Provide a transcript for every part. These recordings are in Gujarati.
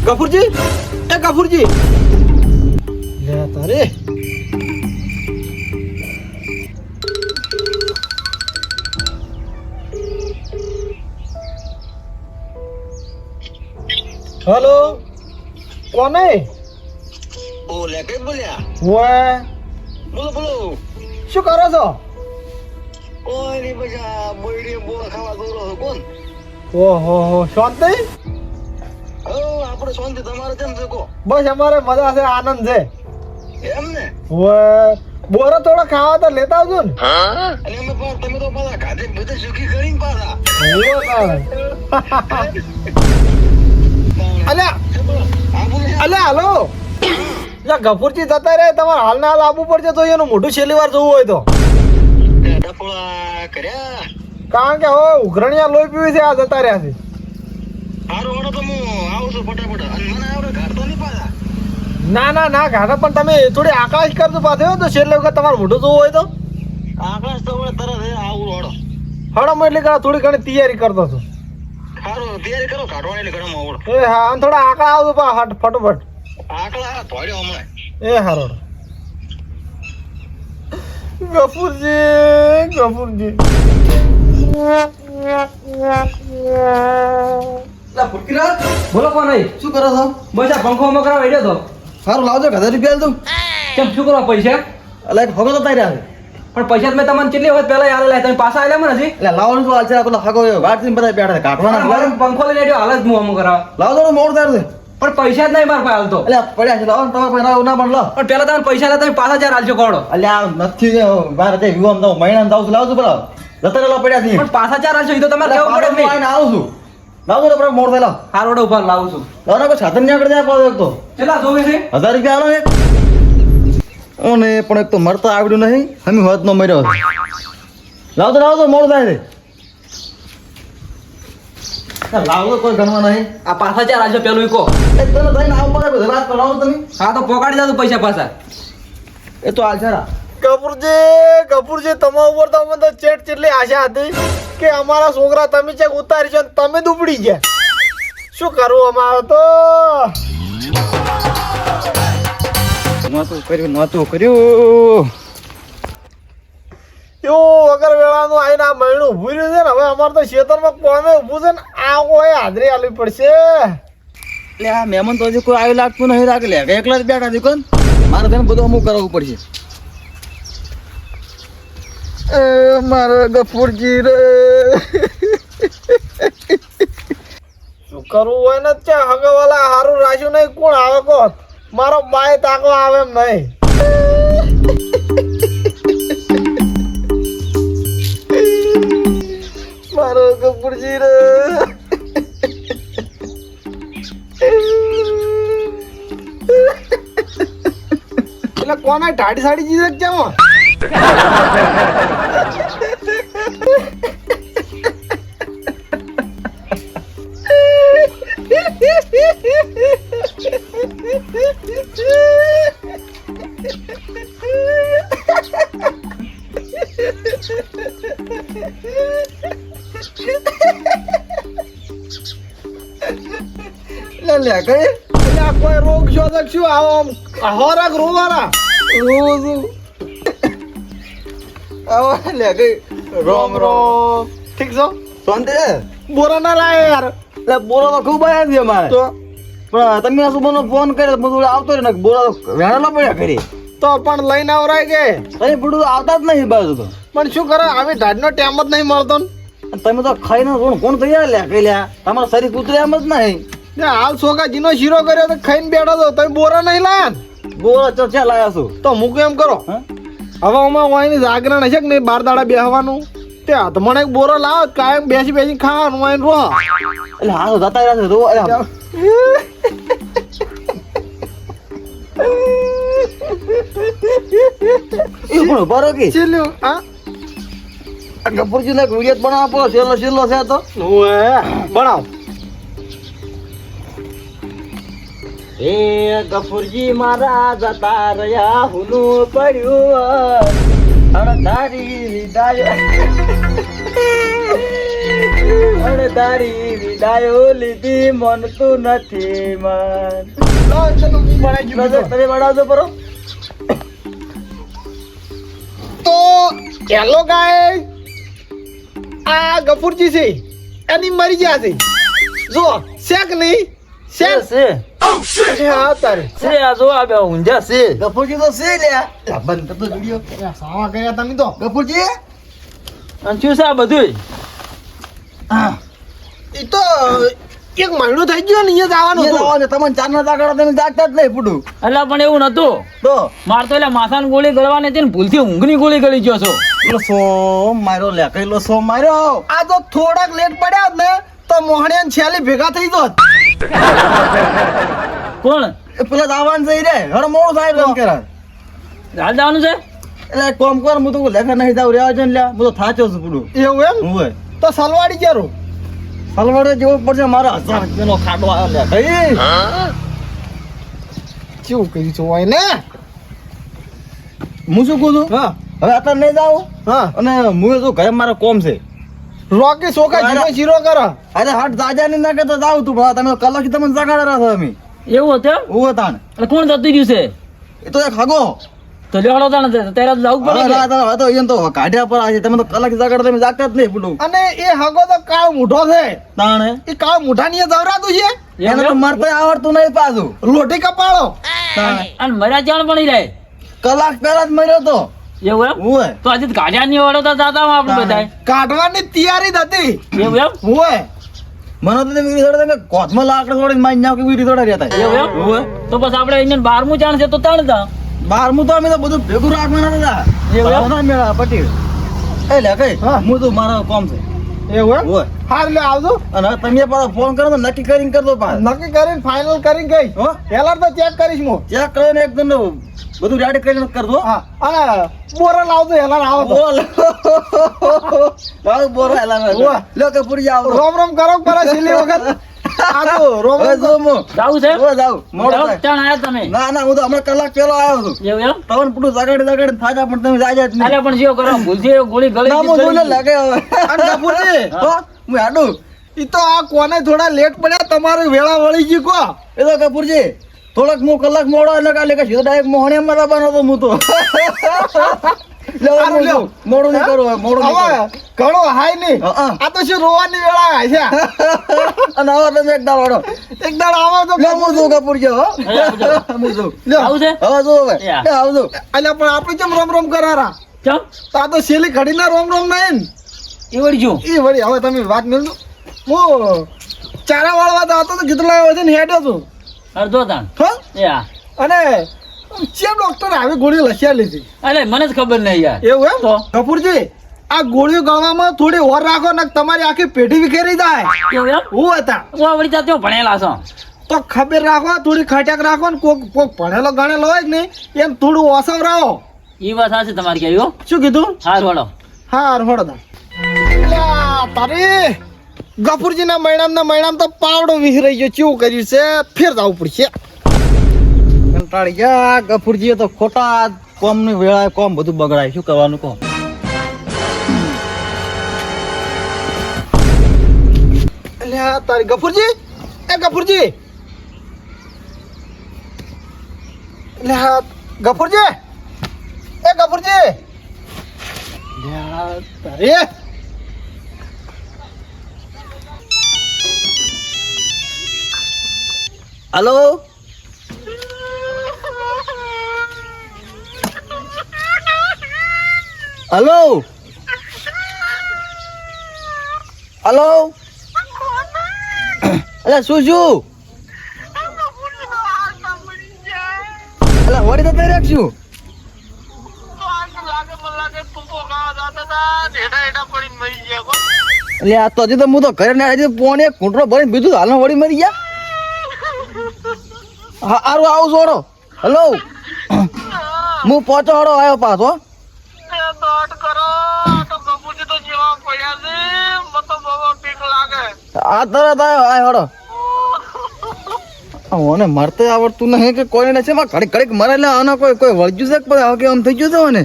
ગફુરજી, એ ગફુરજી લે તારે હેલો કોને ઓ લે કઈ બોલ્યા ઓય બોલો બોલો શું કરો છો ઓય ની બજા બોયડી બોલા ખાવા દોરો છો કોણ ઓહો હો શાંતિ ઓ આપણે શાંતિ તમારે કેમ છે કો બસ અમારે મજા છે આનંદ છે એમ ને ઓય બોરો થોડો ખાવા તો લેતા આવજો ને અને અમે પણ તમે તો પાછા ખાધે બધે સુખી કરીને પાછા અલ્યા આ બોલે અલ્યા હાલો યા ગફુરજી જતા રહે તમારે હાલના હાલ આવવું પડશે તો એનું મોઢું છેલ્લી વાર જોવું હોય તો ડફોળા કર્યા કારણ કે હવે ઉઘરણિયા લોહી પીવી છે આ જતા રહ્યા છે હારું વાળો તો હું આવું છું ફટાફટ અને મને આવડે ઘર તો નહીં પાછા ના ના ના ઘાટા પણ તમે થોડી આકાશ કરજો પાછો તો છેલ્લે વખત તમારું મોઢું જોવું હોય તો આકાશ તો હવે તરત આવું વાળો હડમ એટલે કે થોડી ઘણી તૈયારી કરતો છું સારું તૈયારી કરો કાઢવાની એટલે ઘરમાં આવડો એ હા અને થોડા આકડા આવજો પા ફટોફટ આકડા ધોડ્યો હમણાં એ હારો ગફુરજી ગફુરજી બોલો કોણ નહીં શું કરો છો બસ આ પંખો મકરા વેડ્યો તો સારું લાવજો 1000 રૂપિયા તું કેમ શું કરવા પૈસા એટલે હગો તો તારી આવે પણ પૈસા તો મેં તમને કેટલી વખત પહેલા આલેલા તમે પાછા આવેલા મને હજી એટલે લાવવાનું તો હાલ છે પેલો હગો વાટથી બધા બેઠા કાઢવાના મારે પંખો લઈને વેડ્યો હાલ જ હું અમુક કરાવ લાવજો મોડ તાર છે પણ પૈસા જ નહીં મારા પાસે હાલ તો એટલે પડ્યા છે લાવો તમે પહેલા ના પણ લો પણ પહેલા તમે પૈસા લે તમે પાછા ચાર હાલશો કોડો એટલે આ નથી બાર તે વિવામ તો મહિના જાવ લાવજો પેલા જતા લો પડ્યા છે પણ પાછા ચાર હાલશો એ તો તમારે લેવું પડે જ નહીં આવીને આવું છું લાવજો તો મોડ થયેલા હાર રોડ ઉપર લાવું છું લાવો કોઈ સાધન ની આગળ જાય પાછો એક તો કેટલા જોવે છે 1000 રૂપિયા આલો એક ઓને પણ એક તો મરતા આવડ્યું નહીં હમી હોત નો મર્યો લાવજો મોડ થાય છે લાવજો કોઈ ગણવા નહીં આ પાછા ચાર હાલશો પેલું કહો એક તો થઈને આવ પડે બધા વાત કરાવો તમે હા તો પોકાડી જાવ પૈસા પાછા એ તો હાલ છે કપૂરજી તમારા ઉપર તો અમને તો ચેટલી આશા હતી કે અમારા છોકરા તમે ચેક ઉતારી છો તમે દુબળી ગયા શું કરવું અમારે તો નહોતું કર્યું એવું વગર વેળાનું આવીને આ મહિનું ઊભું રહ્યું છે ને હવે અમારે તો ખેતરમાં કોમે ઊભું છે ને આ કોઈ હાજરી આલવી પડશે એટલે આ મહેમાન તો હજી કોઈ આવી લાગતું નહીં રાખે લે એકલા જ બેઠા છે કોણ મારે તેને બધું અમુક કરવું પડશે મારે ગફુરજી રે શું કરવું હોય ને ત્યાં હગવાલા હારું રાખ્યું નહીં કોણ આવે કોણ મારો બાય તાકો આવે એમ નહીં મારો ગફુરજી રે એટલે કોના ટાડી સાડી જીધે કેમ લે કઈ કોઈ રોગ શોધક શું આવો હોરાક રોવાના રોજ આવો લે કઈ રોમ ઠીક છો શાંતિ બોરા ના લાય યાર એટલે બોરા તો ખૂબ આયા છે અમારે તો પણ તમે આ સુબહનો ફોન કર્યો બધું આવતો રે ને બોરા વેણા પડ્યા કરી તો પણ લઈને આવરાય કે અરે બધું આવતા જ નહીં બાજુ તો પણ શું કરે આવી ઢાઢનો ટાઈમ જ નહીં મળતો ને તમે તો ખાઈને કોણ તૈયાર લ્યા કઈ લ્યા તમારા શરીર કૂતરે એમ જ નહીં હાલ સોગાજીનો શીરો કર્યો તો ખાઈને બેઠો તો તમે બોરા નહીં લાયા બોરા ચર્ચા લાયા છું તો મૂક એમ કરો હવે અમારે વાયની જાગરણ હશે કે નહીં 12 દાડા બેહવાનું તે હાથ મને એક બોરો લાવો કાયમ બેસી ખાવાનું વાઈન રો એટલે હા જતા રહ્યા રો એ પણ બરો કે ચલ્યો હા ગફુરજી ને વિડિયો બનાવો છેલ્લો છે તો બનાવ એ ગફુરજી મારા જતા રહ્યા હુનું પડ્યું અડધારી લીધા અને તારી વિદાયો લીધી મનતું નથી મન. તમે બનાવજો પરો. તો હેલો ગાય આ ગફુરજી છે એની મરી ગયા છે જો શેક નહીં શેક હા તારે ગફુરજી તો છે લ્યા. લા, બંધ કરતો વિડિયો. સાવા ગયા તમે તો ગફુરજી હા એ તો એક મહિનો થઈ ગયો ને અહીંયા જવાનું તમને ચારના દાખલા તમે જાગતા જ નહીં પૂડું અલા પણ એવું નતું તો માર તો એટલે માથાની ગોળી ગળવાની હતી ને ભૂલથી ઊંઘની ગોળી ગળી ગયો છો પેલો સો માર્યો લે કઈલો સો માર્યો. આ તો થોડાક લેટ પડ્યા હોત ને તો મોહણિયા છેલી ભેગા થઈ જોત કોણ એ પેલા દાવાન જઈ રે હળ મોડું થાય એમ કેરા. હાલ જવાનું છે એટલે એક કામ કર હું તો લેખા નહીં જાવ રેવા છે ને લ્યા હું તો થાચો છું પૂડું. એવું એમ હોય તો સલવાડી ક્યારો સલવાડે જેવો પડશે મારા 1000 રૂપિયાનો ખાડો આવ્યો લે કઈ કેવું કર્યું છે હોય ને હું શું કહું છું હા હવે અત્યારે નહીં જાઉં હા અને હું તો ઘરે મારો કોમ છે. રોકી સોકા જીરો જીરો કરો અરે હાટ જાજા ની નાખે તો જાવ તું ભલા તમે કલાક તમને જગાડે રાખો અમે એવું હતું એમ? હું તાણ એટલે કોણ જતું રહ્યું છે એ તો એક હગો તો લેવાડો તાણ ત્યારે જવું પડે કે? હવે તો એમ તો કાઢ્યા પર આજે તમે તો કલાક જગાડે તમે જાગતા જ નહીં પૂડું અને એ હગો તો કાળ મૂઠો છે તાણે એ કાળ મૂઠા ની જવરાતું છે એને તો મારતા આવડતું નહીં પાછું લોટી કપાળો તાણે અને મર્યા જાણ પણ રહે કલાક પહેલા જ મર્યો તો એવું એમ હોય તો આજે ગાડિયા ની વાળો તો જાતા આપણે બધા કાઢવાની તૈયારી જ હતી એવું એમ હોય મને તો તમે વિડી તમે કોથમાં લાકડ છોડીને મારી નાખ વિડી થોડા રહેતા એવું એમ? હોય તો બસ આપણે અહીંયા 12મું ચાણ છે તો તાણ જા 12મું તો અમે તો બધું ભેગું રાખવાના હતા એવું એમ? ના મેળા પટેલ એ લે કઈ હા. હું તો મારો કોમ છે એવું એમ હોય હા એટલે આવજો અને હવે તમે પાછા ફોન કરો તો નક્કી કરીને કરજો પાછા નક્કી કરીને ફાઇનલ કરીને ગઈ હો પેલા તો ચેક કરીશ હું ચેક કરીને એકદમ બધું રેડી કરીને કરજો હા અને બોરા લાવજો હેલા આવો તો બોલ લાવ બોરો એલા વાહ. લો કે પૂરી આવો રોમ રોમ કરો પર છેલ્લી વખત આ તો રોમ હવે રોમ જો મો જાવું છે જો જાવ મોડો જાવ, થાય. ચાણ આયા તમે ના ના હું તો હમણાં કલાક પહેલો આવ્યો છું એવું એમ તવન પૂરું જગાડી થાજા પણ તમે જાજા જ નહીં અલ્યા પણ જેવો કરો ભૂલથી ગોળી ગળી ના ગઈ હું જોઈને લાગે હવે અને કપૂરજી હો હું હાડું ઈ તો આ કોને થોડા લેટ પડ્યા તમારું વેળા વળી ગયું કો એ તો કપૂરજી થોડાક હું કલાક મોડો એટલે કાલે કે સીધો ડાયરેક્ટ મોહણીયામાં લાવવાનો હતો હું તો લેવો સારું, લ્યો. મોડું નહીં કરો હવે, મોડું નહીં હવે ઘણો હાય નહીં હા. આ તો શું રોવાની વેળા આય છે કરો અને હવે તમે એક દાળ વાળો એક દાડ આવો તો લે હું જોઉં કપૂરજી હો હું જોઉં લ્યો. આવું છે હવે જો હવે યા. લે આવજો અલ્યા પણ આપણે કેમ રોમ રોમ કરારા ચમ તો આ તો છેલ્લી ઘડીના રોમ રોમ નહીં એ વળી જો ને એ વળી હવે તમે વાત મેળજો હું ચારા વાળવા તો હતો તો ગીતલા વજન હેડ્યો છું અડધો તાણ હો યા અને જે ડોક્ટર આવી ગોળી લખ્યા લીધી અલે મને જ ખબર નહીં યાર એવું એમ તો? કપૂરજી આ ગોળીઓ ગળવામાં થોડી ઓર રાખો ને તમારી આખી પેઢી વિખેરી જાય એવું એમ હું હતા ઓ વળી તા તેઓ ભણેલા છો તો ખબર રાખો થોડી ખટાક રાખો ને કોક કોક ભણેલો ગણેલો હોય ને એમ થોડું ઓસવ રહો એ વાત સાચી તમારી કે હો શું કીધું હાર વળો હા રહોડો દા તારી ગફુરજીના મહિનામ તો પાવડો વિહરાઈ ગયો કેવું કર્યું છે ફેર જવું પડશે કંટાળી ગયા ગફુરજીએ તો ખોટા કોમ ની વેળાએ કોમ બધું બગડાય શું કરવાનું કહો અલ્યા તારી ગફુરજી એ ગફુરજી અલ્યા ગફુરજી એ ગફુરજી અલ્યા તારી હલો હલો હલો અલે શું શું અલે વળી તો તઈ રાખશું એટલે આ તો હજી તો હું તો ઘરે ના હજી પોણે કૂંટરો ભરીને બીજું હાલ વળી મરી ગયા હા હારું આવું છોડો હલો હું પહોંચવાડો આવ્યો પાછો આ તરત આવ્યો આ હડો ઓને મરતે આવડતું નહીં કે કોઈને છે માં ઘડીક ઘડીક મરે એટલે આનો કોઈ કોઈ વળજ્યું છે કે પછી હવે કે આમ થઈ ગયું છે ને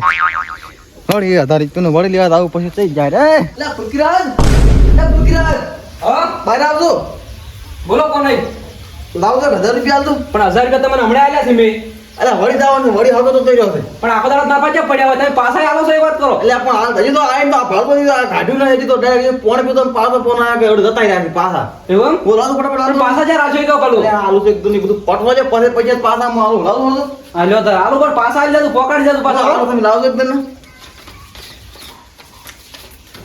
વળી 1000 રૂપિયાનું વળી લેવા આવું પછી થઈ જાય રે લે પૃથ્વીરાજ હા બહાર આવજો. બોલો કોણ નહીં લાવજો 1000 રૂપિયા આલજો. પણ 1000 રૂપિયા તમને હમણાં આલ્યા છે મેં અરે વળી જવાનું વળી હવે તો થઈ રહ્યો છે. પણ આખો દાડો ના પાછા પડ્યા હોય તમે પાછા આલો છો એ વાત કરો એટલે પણ હાલ હજી તો આઈને તો ભાડું કાઢ્યું નહીં, હજી તો ડાયરેક્ટ પોણે પીતો ને પાછો ફોન આવ્યો કે હવે જતા રહ્યા છે પાછા. એવું બોલાવો ફટાફટ પણ આલો. પાછા જ્યાં રાખ્યો એ કહો પેલું એટલે આલુ તો એકદમ બધું પટવો છે પછી પછી પાછા હું આલું લાવું છું. હાલ્યો તો આલો પણ પાછા આલી જતું પોકાડી જતું આલો પાછા તમે લાવજો એકદમ ને.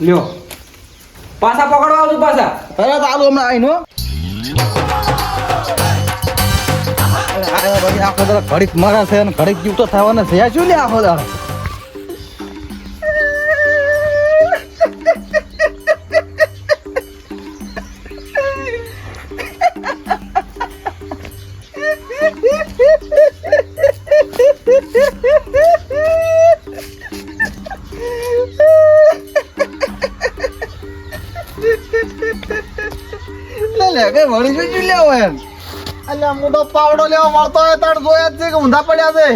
લ્યો પાછા પકડવા આવજો પાછા તરત આલુ હમણાં આઈને હો. અરે આ બધી આખો દાડો ઘડીક મરે છે અને ઘડીક જીવતો થવાના છે. આ શું લે આખો દાડો? લે કે વળી જોઈ લેવો એમ. એટલે હું તો પાવડો લેવા મળતો હોય તાર જોયા જ છે કે ઊંધા પડ્યા છે.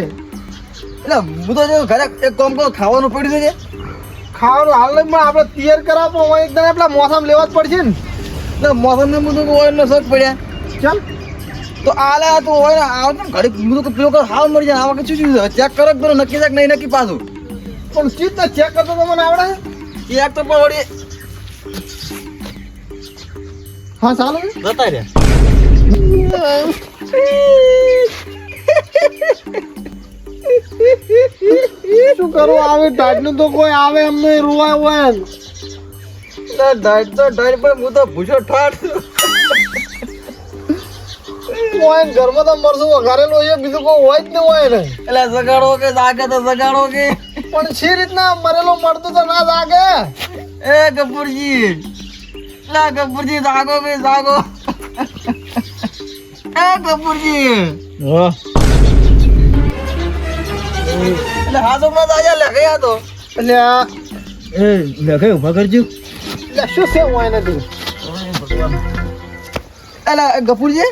એટલે હું તો જો ઘરે એક કામ કરો ખાવાનું પડ્યું છે. ખાવાનું હાલ નહીં પણ આપણે તૈયાર કરાવો પણ હોય એકદમ આપણા મોસમ લેવા જ પડશે ને. એટલે મોસમ ને બધું ઓઇલ નો શોખ પડ્યા ચાલ તો આલે આ તો હોય ને આવ ને ઘડીક બધું પેલો કર હાવ મળી જાય. આ વખત શું થયું ચેક કરો પેલો નક્કી છે કે નહીં નક્કી પાછું. પણ ચીજ તો ચેક કરતો તો મને આવડે ચેક તો પણ વળી હા ચાલો જતા રહ્યા. શું કરું આવે ટાટનું તો કોઈ આવે એમ નહીં રૂવાય હોય ને. એટલે ડાયટ તો ડાયટ પણ હું તો ભૂસો ઠાઠ છું. હોય ને ઘરમાં તો મરસું વઘારેલું હોય બીજું કોઈ હોય જ નહીં હોય ને. એટલે જગાડો કે જાગે તો જગાડો કે. પણ શી રીતના મરેલું મળતું તો ના જાગે. એ કપૂરજી લા કપૂરજી જાગો કે જાગો. એ કપૂરજી એટલે હાથ માં તાજા લખે આ તો. એટલે આ એ લખે ઉભા કરજો. એટલે શું છે હોય નથી. એટલે ગફુરજી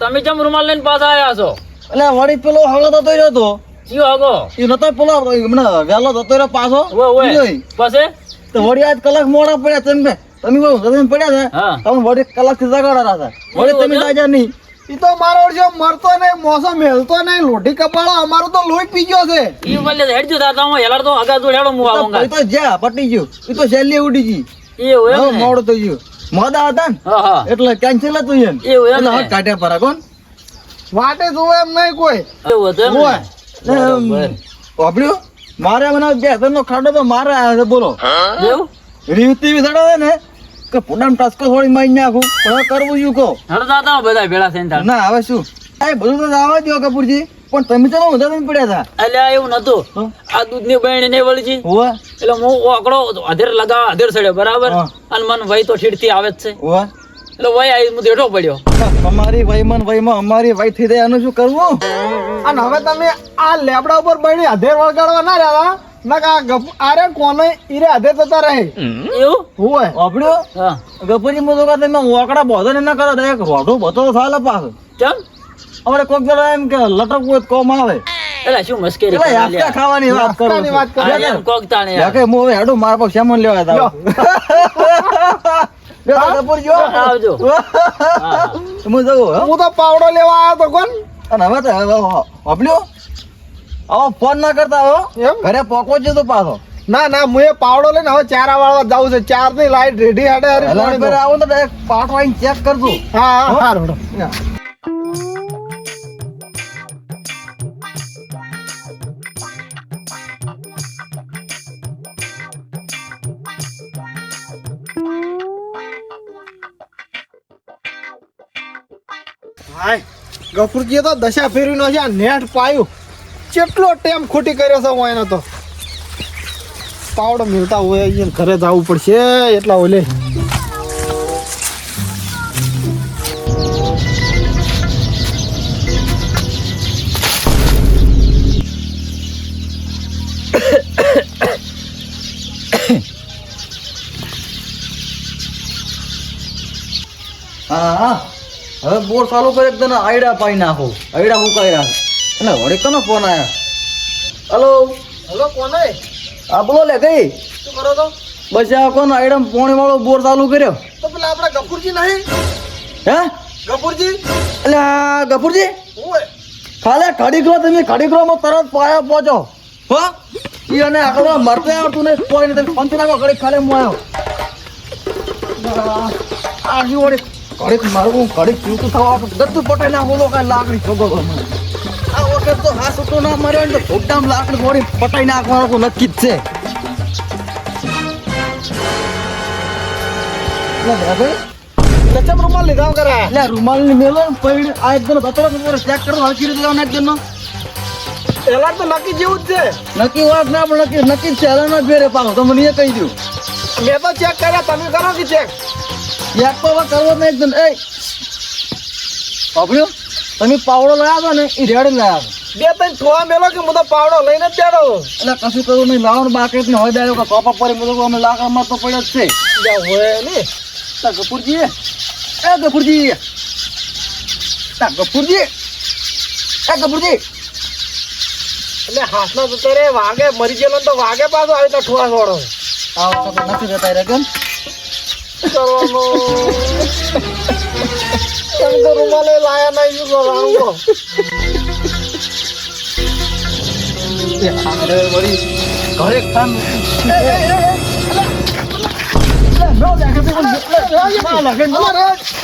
તમે કેમ રૂમાલ લઈને પાછા આયા છો? એટલે વળી પેલો હગો થતો રહ્યો તો જીઓ આગો એ નતો પેલો હમણાં વહેલો થતો રહ્યો પાછો. ઓય પાસે તો વળી આજ કલાક મોડા પડ્યા તમે તમે પડ્યા છે હા. તમે વળી કલાક થી જગાડા હતા વળી તમે તાજા નહીં. ઈ તો મારો ઓળખ્યો મરતો નહીં મોસમ હેલતો નહીં લોઢી કપાળો અમારું તો લોહી પી ગયો છે. ઈ વલ્લે હેડજો તા હું હેલાર તો આગા જોડ હેડો મુ આવુંગા. એ તો જ્યાં પટી ગયું એ તો છેલ્લી ઉડી ગઈ. એવું હવે એમ ને? મોડું થઈ ગયું મોડા હતા ને હા હા એટલે કેન્સલ હતું એમ. એવું એમ એટલે ને? હવે કાઢ્યા પરા કોણ વાટે જોવે એમ નહીં કોઈ. એવું હતું એમ હોય. ને? બરાબર. વાપર્યું મારે મને બે હજારનો ખાડો તો મારે આવ્યો છે બોલો. એવું રીવતી બી સડે ને કે પુનામ ટસકો થોડી મારી નાખું પણ હવે કરવું શું કહો. હડતા તા બધા ભેળા થઈને તાર. ના હવે શું આ બધું તો આવવા દો કપૂરજી પણ તમે તો ઊંધા થઈને પડ્યા હતા. અલ્યા એવું નતું આ દૂધની બહેણી નહીં વળી છી હોવે એટલે હું ઓકડો અધેર લગાવ અધેર સડ્યો બરાબર હા. અને મન વહી તો ઠીડથી આવે જ છે હોવે એટલે વહી આવી હું દેઠો પડ્યો. અમારી વયમાં અમારી વય થઈ જાય આનું શું કરવું. અને હવે તમે આ લેબડા ઉપર બની અધેર વળગાડવા ના રહ્યા ના કા આરે કોને ઈરે અધેર થતા રહે એવું હોય. વાપર્યો હા ગપુરજી મો તો કહે તમે ઓકડા બોધો ને ના કરો તો એક રોઢો બતો ચાલે પાછો. કેમ અમારે કોક જણા એમ કે લટકવું હોય તો કોમ આવે. એટલે શું મસ્કરી એટલે કરે યાત્રા લ્યા? ખાવાની વાત કરો યાત્રાની વાત કરો. આ એમ કોક તાણે યાર. કે હું હેડું મારા પાસે સામાન લેવા હતા. કપૂરજી હો. આવજો. હા. હું જઉં હો. હું તો પાવડો લેવા આવ્યો તો કોણ અને હવે તો વાપર્યો હવે ફોન ના કરતા હો એમ ઘરે પોકો છે તો પાછો. ના ના હું એ પાવડો લઈને હવે ચારા વાળવા જાવું છે. ચાર ની લાઈટ રેડી હાડે હારી એટલે પાણી ઘરે દો. આવો તો ડાયરેક્ટ પાટ વાળીને ચેક કરજો. હા હા હારું હેડો. હાય ગફુરજીએ તો દશા ફેરવીનો છે આ નેટ પાયું કેટલો ટેમ ખોટી કર્યો છે હું એનો તો પાવડો મિલતા હોય અહીંયા ઘરે જવું પડશે એટલા ઓલે હા હા હવે બોર ચાલુ કરે તને આયડા પાઈ નાખો આયડા હું કઈ રાખે એટલે વળી કનો ફોન આવ્યા. હલો હલો કોને આ બોલો લે કઈ શું કરો તો બસ આ કોણ આઈડમ પોણી વાળો બોર ચાલુ કર્યો તો પેલા આપણા ગફુરજી નહીં હે ગફુરજી એટલે આ ગફુરજી ઓય ખાલે ખડીકરો તમે ખડીકરોમાં તરત પાયા પહોંચો હો ઈ અને આકડો મરતે આવતું ને કોઈ ને તમે પંચ નાખો ઘડીક ખાલે હું આવ્યો આ જી વળી ઘડીક મારું ઘડીક ચૂતું થવા ગતું પટાઈ ના બોલો કાંઈ લાકડી ખબર મને આ વખત તો હા સુટો ના માર્યો ને તો ખોટામ લાકડી વળી પટાઈ નાખવાનો તો નક્કી જ છે કચ્ચા રૂમાલ લીધા કરે એટલે રૂમાલ ની મેલો ને પૈડ આ એકદમ બતરો ચેક કરો હરકી રીતે લેવાનો એકદમ પેલા તો નક્કી જેવું જ છે નક્કી વાત ના પણ નક્કી છે હાલ ના ફેરે પાડો તો મને એ કહી દઉં મેં તો ચેક કર્યા તમે કરો કે ચેક એક તો હવે કરવો જ નહીં એકદમ એ પાપડ્યો તમે પાવડો લાયા છો ને એ રેડ લાયા છો બે ત્રણ ઠોવા મેલો કે હું તો પાવડો લઈને જ બેઠો એટલે કશું કરવું નહીં લાવવાનું બાકી ને હોય દાયો કે કપા પડી બધું અમે લાકડામાં તો પડ્યો જ છે જ્યાં હોય ને ગફુરજી એ ગફુરજી ગફુરજી એ ગફુરજી એટલે હાથના જતો રે વાગે મરી ગયેલો ને તો વાગે પાછો આવી તો ઠોવા છોડો આ વખત તો નથી રહેતા રે કેમ કરવાનું તમે તો રૂમાલે લાયા નહીં શું કરવાનું અરે વળી ઘરે કામ અરે